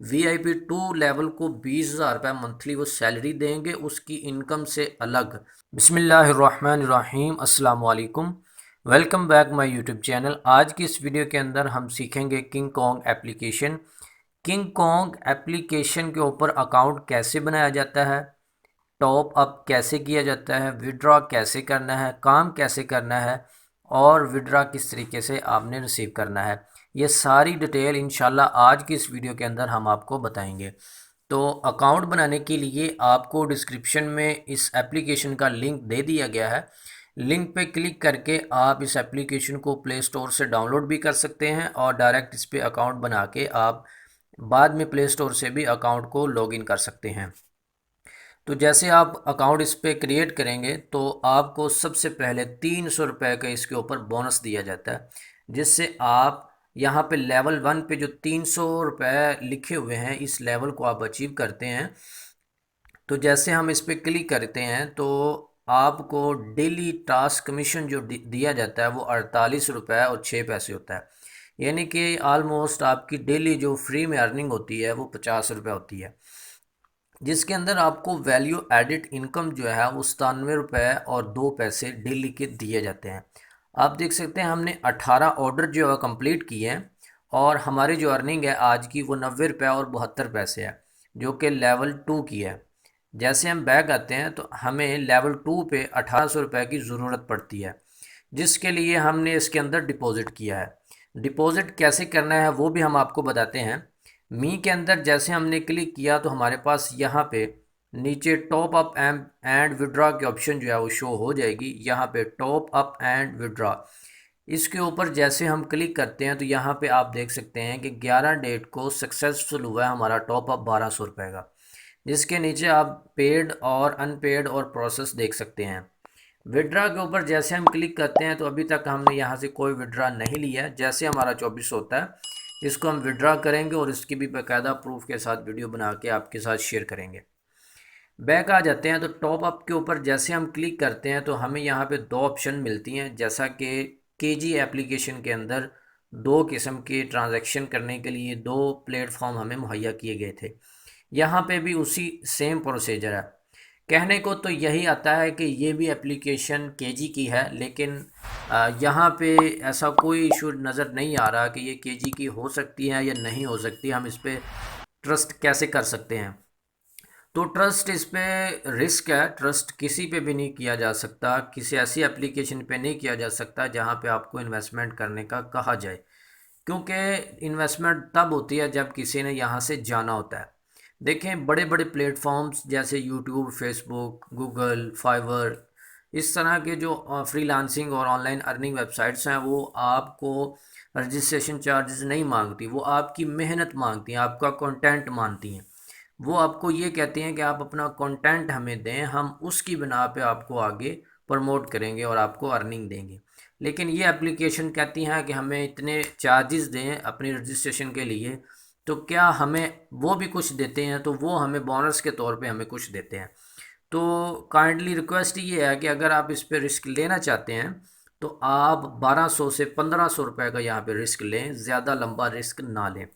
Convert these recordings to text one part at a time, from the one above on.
VIP 2 level को 20,000 रुपये monthly वो सैलरी देंगे उसकी इनकम से अलग। बिस्मिल्लाहिर्रहमानिर्रहीम, अस्सलाम वालेकुम। Welcome back my YouTube channel. आज की इस वीडियो के अंदर हम सीखेंगे king Kong application. King Kong application के ऊपर अकाउंट कैसे बनाया जाता है, टॉप अप कैसे किया जाता है, विड्रॉ कैसे करना है, काम कैसे करना है और विड्रॉ किस तरीके से आपने रिसीव करना है। ये सारी डिटेल इंशाल्लाह आज की इस वीडियो के अंदर हम आपको बताएंगे। तो अकाउंट बनाने के लिए आपको डिस्क्रिप्शन में इस एप्लीकेशन का लिंक दे दिया गया है। लिंक पे क्लिक करके आप इस एप्लीकेशन को प्ले स्टोर से डाउनलोड भी कर सकते हैं और डायरेक्ट इस पे अकाउंट बना के आप बाद में प्ले स्टोर से भी अकाउंट को लॉगिन कर सकते हैं। तो जैसे आप अकाउंट इस पर क्रिएट करेंगे तो आपको सबसे पहले 300 रुपये का इसके ऊपर बोनस दिया जाता है, जिससे आप यहाँ पे लेवल 1 पे जो 300 रुपये लिखे हुए हैं इस लेवल को आप अचीव करते हैं। तो जैसे हम इस पर क्लिक करते हैं तो आपको डेली टास्क कमीशन जो दिया जाता है वो 48 रुपये और 6 पैसे होता है। यानी कि आलमोस्ट आपकी डेली जो फ्री में अर्निंग होती है वो 50 रुपये होती है, जिसके अंदर आपको वैल्यू एडिड इनकम जो है वो 97 रुपये और 2 पैसे डेली के दिए जाते हैं। आप देख सकते हैं हमने 18 ऑर्डर जो है कंप्लीट किए हैं और हमारी जो अर्निंग है आज की वो 90 रुपये और 72 पैसे है, जो कि लेवल 2 की है। जैसे हम बैक आते हैं तो हमें लेवल 2 पे 1800 रुपये की ज़रूरत पड़ती है, जिसके लिए हमने इसके अंदर डिपॉज़िट किया है। डिपॉज़िट कैसे करना है वो भी हम आपको बताते हैं। मी के अंदर जैसे हमने क्लिक किया तो हमारे पास यहाँ पे नीचे टॉप अप एंड विड्रॉ की ऑप्शन जो है वो शो हो जाएगी। यहाँ पे टॉप अप एंड विड्रॉ, इसके ऊपर जैसे हम क्लिक करते हैं तो यहाँ पे आप देख सकते हैं कि 11 डेट को सक्सेसफुल हुआ है हमारा टॉप अप 1200 रुपये का, जिसके नीचे आप पेड और अनपेड और प्रोसेस देख सकते हैं। विड्रा के ऊपर जैसे हम क्लिक करते हैं तो अभी तक हमने यहाँ से कोई विड्रा नहीं लिया है। जैसे हमारा 24 होता है इसको हम विड्रा करेंगे और इसकी भी बाकायदा प्रूफ के साथ वीडियो बना के आपके साथ शेयर करेंगे। बैक आ जाते हैं तो टॉप अप के ऊपर जैसे हम क्लिक करते हैं तो हमें यहाँ पे दो ऑप्शन मिलती हैं। जैसा कि केजी एप्लीकेशन के अंदर दो किस्म के ट्रांजैक्शन करने के लिए दो प्लेटफॉर्म हमें मुहैया किए गए थे, यहाँ पे भी उसी सेम प्रोसीजर है। कहने को तो यही आता है कि ये भी एप्लीकेशन केजी की है, लेकिन यहाँ पे ऐसा कोई इशू नज़र नहीं आ रहा कि ये केजी की हो सकती है या नहीं हो सकती। हम इस पर ट्रस्ट कैसे कर सकते हैं? तो ट्रस्ट इस पे रिस्क है, ट्रस्ट किसी पे भी नहीं किया जा सकता, किसी ऐसी एप्लीकेशन पे नहीं किया जा सकता जहाँ पे आपको इन्वेस्टमेंट करने का कहा जाए, क्योंकि इन्वेस्टमेंट तब होती है जब किसी ने यहाँ से जाना होता है। देखें बड़े बड़े प्लेटफॉर्म्स जैसे यूट्यूब, फेसबुक, गूगल, फाइवर, इस तरह के जो फ्रीलांसिंग और ऑनलाइन अर्निंग वेबसाइट्स हैं वो आपको रजिस्ट्रेशन चार्जेस नहीं मांगती, वो आपकी मेहनत मांगती हैं, आपका कंटेंट मानती हैं। वो आपको ये कहते हैं कि आप अपना कंटेंट हमें दें, हम उसकी बिना पे आपको आगे प्रमोट करेंगे और आपको अर्निंग देंगे। लेकिन ये एप्लीकेशन कहती हैं कि हमें इतने चार्जेस दें अपनी रजिस्ट्रेशन के लिए, तो क्या हमें वो भी कुछ देते हैं? तो वो हमें बोनस के तौर पे हमें कुछ देते हैं। तो काइंडली रिक्वेस्ट ये है कि अगर आप इस पे रिस्क लेना चाहते हैं तो आप 1200 से 1500 रुपये का यहाँ पे रिस्क लें, ज़्यादा लंबा रिस्क ना लें।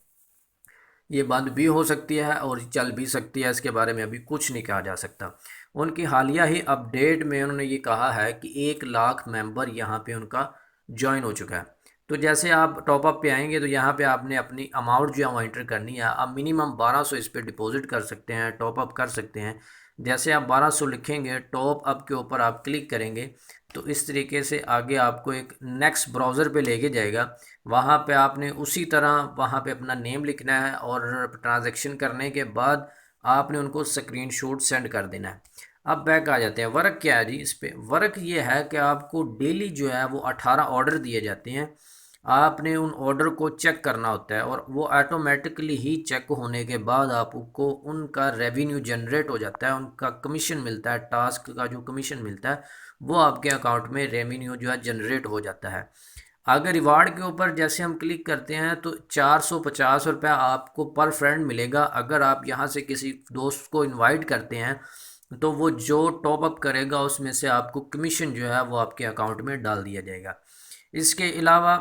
ये बंद भी हो सकती है और चल भी सकती है, इसके बारे में अभी कुछ नहीं कहा जा सकता। उनकी हालिया ही अपडेट में उन्होंने ये कहा है कि 1 लाख मेंबर यहाँ पे उनका ज्वाइन हो चुका है। तो जैसे आप टॉपअप पे आएंगे तो यहाँ पे आपने अपनी अमाउंट जो है वो एंटर करनी है। आप मिनिमम 1200 इस पर डिपॉजिट कर सकते हैं, टॉपअप कर सकते हैं। जैसे आप 1200 लिखेंगे, टॉप अप के ऊपर आप क्लिक करेंगे तो इस तरीके से आगे आपको एक नेक्स्ट ब्राउज़र पे लेके जाएगा। वहाँ पे आपने उसी तरह वहाँ पे अपना नेम लिखना है और ट्रांजैक्शन करने के बाद आपने उनको स्क्रीनशॉट सेंड कर देना है। अब बैक आ जाते हैं। वर्क क्या है जी? इस पे वर्क ये है कि आपको डेली जो है वो 18 ऑर्डर दिए जाते हैं। आपने उन ऑर्डर को चेक करना होता है और वो ऑटोमेटिकली ही चेक होने के बाद आपको उनका रेवेन्यू जनरेट हो जाता है, उनका कमीशन मिलता है, टास्क का जो कमीशन मिलता है वो आपके अकाउंट में रेवेन्यू जो है जनरेट हो जाता है। अगर रिवार्ड के ऊपर जैसे हम क्लिक करते हैं तो 450 रुपये आपको पर फ्रेंड मिलेगा। अगर आप यहाँ से किसी दोस्त को इनवाइट करते हैं तो वो जो टॉप अप करेगा उसमें से आपको कमीशन जो है वो आपके अकाउंट में डाल दिया जाएगा। इसके अलावा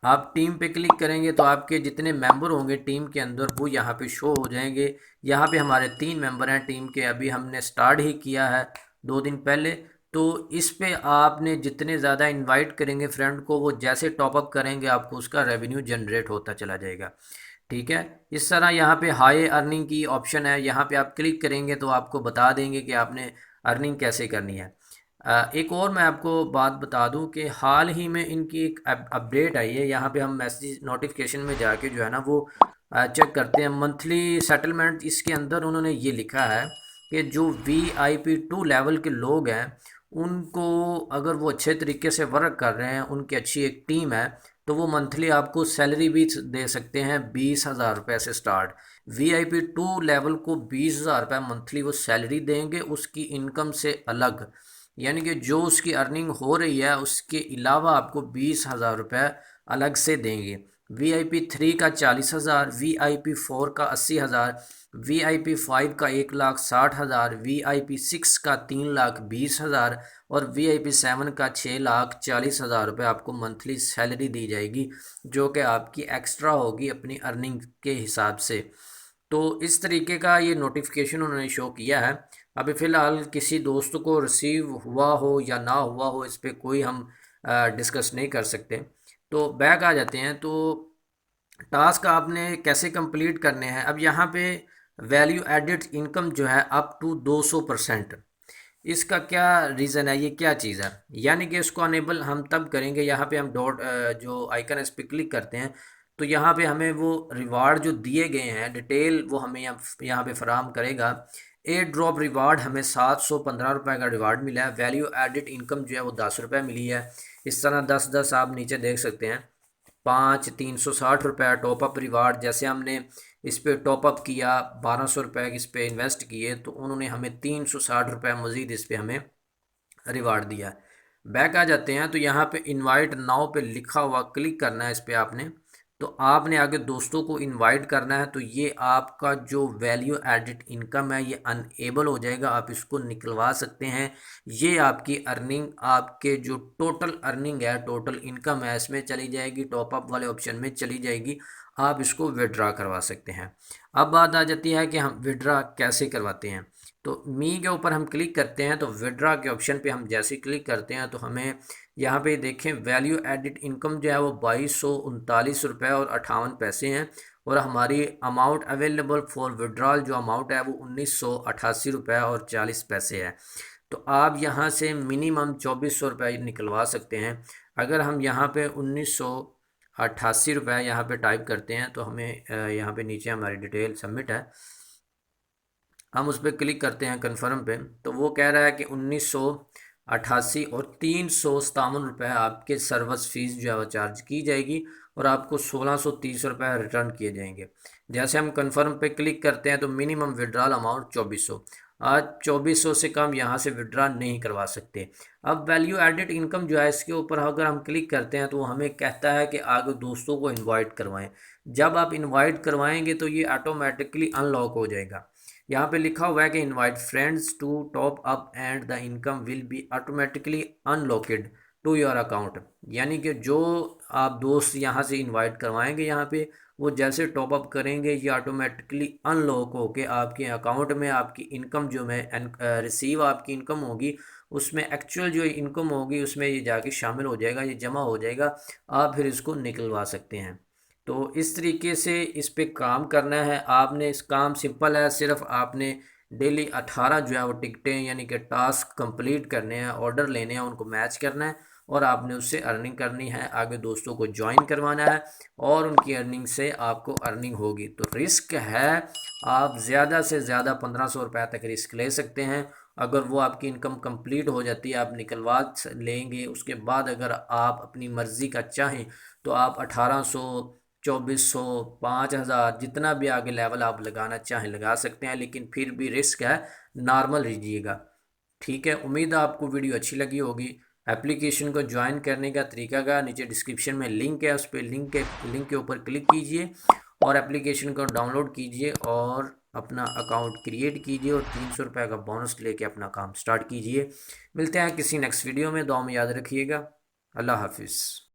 आप टीम पे क्लिक करेंगे तो आपके जितने मेंबर होंगे टीम के अंदर वो यहाँ पे शो हो जाएंगे। यहाँ पे हमारे 3 मेंबर हैं टीम के, अभी हमने स्टार्ट ही किया है 2 दिन पहले। तो इस पे आपने जितने ज़्यादा इनवाइट करेंगे फ्रेंड को, वो जैसे टॉपअप करेंगे आपको उसका रेवेन्यू जनरेट होता चला जाएगा। ठीक है, इस तरह यहाँ पे हाई अर्निंग की ऑप्शन है, यहाँ पे आप क्लिक करेंगे तो आपको बता देंगे कि आपने अर्निंग कैसे करनी है। एक और मैं आपको बात बता दूं कि हाल ही में इनकी एक अपडेट आई है। यहाँ पे हम मैसेज नोटिफिकेशन में जाके जो है ना वो चेक करते हैं मंथली सेटलमेंट। इसके अंदर उन्होंने ये लिखा है कि जो VIP 2 लेवल के लोग हैं उनको अगर वो अच्छे तरीके से वर्क कर रहे हैं, उनकी अच्छी एक टीम है, तो वो मंथली आपको सैलरी भी दे सकते हैं 20,000 रुपये से स्टार्ट। VIP 2 लेवल को 20,000 रुपये मंथली वो सैलरी देंगे, उसकी इनकम से अलग, यानी कि जो उसकी अर्निंग हो रही है उसके अलावा आपको 20,000 रुपये अलग से देंगे। VIP 3 का 40,000, VIP 4 का 80,000, VIP 5 का 1,60,000, VIP 6 का 3,20,000 और VIP 7 का 6,40,000 रुपये आपको मंथली सैलरी दी जाएगी, जो कि आपकी एक्स्ट्रा होगी अपनी अर्निंग के हिसाब से। तो इस तरीके का ये नोटिफिकेशन उन्होंने शो किया है। अभी फ़िलहाल किसी दोस्त को रिसीव हुआ हो या ना हुआ हो, इस पे कोई हम डिस्कस नहीं कर सकते। तो बैक आ जाते हैं। तो टास्क आपने कैसे कंप्लीट करने हैं, अब यहाँ पे वैल्यू एडिड इनकम जो है अप टू 200%, इसका क्या रीज़न है, ये क्या चीज़ है, यानी कि इसको अनेबल हम तब करेंगे, यहाँ पे हम डॉट जो आइकन है इस पर क्लिक करते हैं तो यहाँ पे हमें वो रिवार्ड जो दिए गए हैं डिटेल वो हमें यहाँ पे फराहम करेगा। एयर ड्रॉप रिवार्ड हमें 715 रुपये का रिवार्ड मिला है। वैल्यू एडिड इनकम जो है वो 10 रुपये मिली है। इस तरह 10-10 आप नीचे देख सकते हैं। 360 रुपये टॉपअप रिवार्ड, जैसे हमने इस पर टॉपअप किया 1200 रुपये इस पर इन्वेस्ट किए तो उन्होंने हमें 360 रुपये मज़ीद इस पर हमें रिवार्ड दिया। बैक आ जाते हैं तो यहाँ पे इनवाइट नाउ पे लिखा हुआ क्लिक करना है इस पर आपने। तो आपने आगे दोस्तों को इनवाइट करना है, तो ये आपका जो वैल्यू एडिड इनकम है ये अनएबल हो जाएगा, आप इसको निकलवा सकते हैं। ये आपकी अर्निंग, आपके जो टोटल अर्निंग है, टोटल इनकम है, इसमें चली जाएगी, टॉपअप वाले ऑप्शन में चली जाएगी, आप इसको विड्रा करवा सकते हैं। अब बात आ जाती है कि हम विड्रा कैसे करवाते हैं। तो मी के ऊपर हम क्लिक करते हैं तो विड्रा के ऑप्शन पे हम जैसे क्लिक करते हैं तो हमें यहाँ पे देखें वैल्यू एडिड इनकम जो है वो 2239 रुपये और 58 पैसे हैं, और हमारी अमाउंट अवेलेबल फॉर विड्रॉल जो अमाउंट है वो 1988 रुपये और 40 पैसे है। तो आप यहाँ से मिनिमम 2400 रुपये निकलवा सकते हैं। अगर हम यहाँ पे 1988 रुपये यहाँ पे टाइप करते हैं तो हमें यहाँ पे नीचे हमारी डिटेल सबमिट है, हम उस पर क्लिक करते हैं कन्फर्म पे, तो वो कह रहा है कि 1988 और 357 रुपये आपके सर्विस फीस जो है वो चार्ज की जाएगी और आपको 1630 रुपये रिटर्न किए जाएंगे। जैसे हम कन्फर्म पे क्लिक करते हैं तो मिनिमम विड्रॉल अमाउंट 2400, आज 2400 से कम यहाँ से विड्रॉ नहीं करवा सकते। अब वैल्यू एडिड इनकम जो है इसके ऊपर अगर हम क्लिक करते हैं तो वो हमें कहता है कि आगे दोस्तों को इनवाइट करवाएं। जब आप इनवाइट करवाएंगे तो ये ऑटोमेटिकली अनलॉक हो जाएगा। यहाँ पे लिखा हुआ है कि invite friends to top up and the income will be automatically unlocked to your account, यानी कि जो आप दोस्त यहाँ से इनवाइट करवाएंगे यहाँ पे वो जैसे टॉपअप करेंगे ये ऑटोमेटिकली अनलॉक होके आपके अकाउंट में आपकी इनकम जो में रिसीव आपकी इनकम होगी उसमें एक्चुअल जो इनकम होगी उसमें ये जाके शामिल हो जाएगा, ये जमा हो जाएगा, आप फिर इसको निकलवा सकते हैं। तो इस तरीके से इस पे काम करना है आपने। इस काम सिंपल है, सिर्फ आपने डेली 18 जो है वो टिकटें यानी कि टास्क कंप्लीट करने हैं, ऑर्डर लेने हैं, उनको मैच करना है और आपने उससे अर्निंग करनी है, आगे दोस्तों को ज्वाइन करवाना है और उनकी अर्निंग से आपको अर्निंग होगी। तो रिस्क है, आप ज़्यादा से ज़्यादा 1500 रुपये तक रिस्क ले सकते हैं। अगर वो आपकी इनकम कंप्लीट हो जाती है आप निकलवा लेंगे, उसके बाद अगर आप अपनी मर्ज़ी का चाहें तो आप 1800, 2400, 5000 जितना भी आगे लेवल आप लगाना चाहें लगा सकते हैं, लेकिन फिर भी रिस्क है, नॉर्मल रहिएगा। ठीक है, उम्मीद है आपको वीडियो अच्छी लगी होगी। एप्लीकेशन को ज्वाइन करने का तरीका का नीचे डिस्क्रिप्शन में लिंक है, उस पर लिंक के ऊपर क्लिक कीजिए और एप्लीकेशन को डाउनलोड कीजिए और अपना अकाउंट क्रिएट कीजिए और 300 रुपये का बोनस लेके अपना काम स्टार्ट कीजिए। मिलते हैं किसी नेक्स्ट वीडियो में, दुआ में याद रखिएगा। अल्लाह हाफिज़।